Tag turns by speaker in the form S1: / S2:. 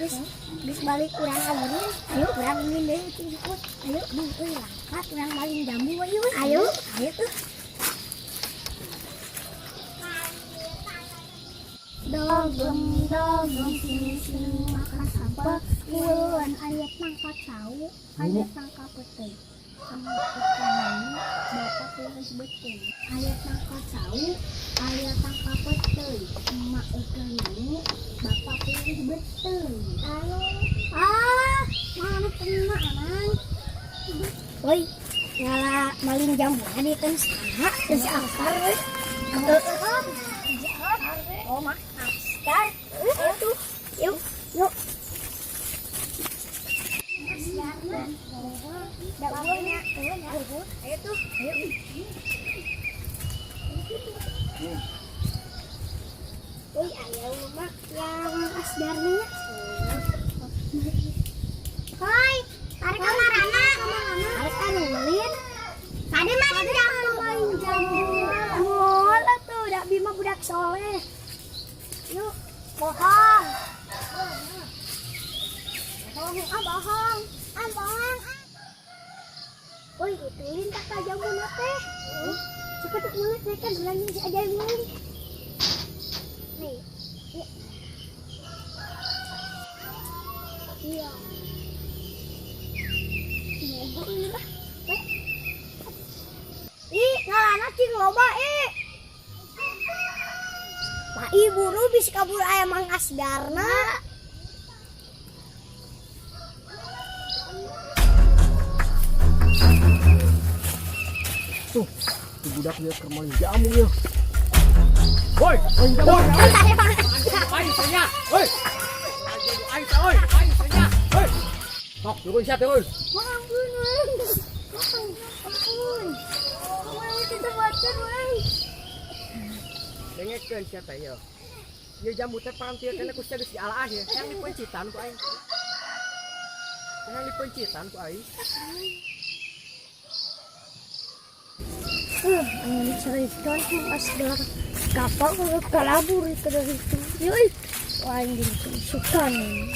S1: Geus balik urang aweun. Ayo urang ingin deui ikut. Ayo Bang euy langkat urang maling jambu we yeuh. Ayo tuh. Dogong sing makan sampah ulun ayat mangkat tahu ayat tangkap peteng sama ikan bapak tulis betul ayat tangkap tahu ayat tangkap peteng emak ikan bapak tulis betul ayo mana teman woi ngala maling jambu tadi kan saha geus akar we oh mah akar itu yuk daunnya ayo tuh ayo ayo mak yang asdarnya hoi tarik kamarana tarik anulin tadi main jambu mola tuh dak bima budak soleh yuk bohong bohong woi ituin tak jambu teh cepet mulut mereka duluan si ajaib mulut nih iya mogo ini lah ngalana cing loba Pak Iburu bisa kabur ayam Mang Asdarna
S2: tuh budak dia kermain jamu ya. Woi, main jamu. Ayo saya. Woi. Ayo saya. Woi. Sok, turun siapa woi?
S1: Ampun. Woi, kita bacaan woi.
S2: Dengekeun siapa ya? Ieu jambu teh parantieu kana ku geus dialaah ya. Yang dipencitan ku aing. Yang dipencitan ku aing.
S1: Angin cerita Asdar kapal kalau kalabur itu dari itu. Yoi, wah ini suka nih.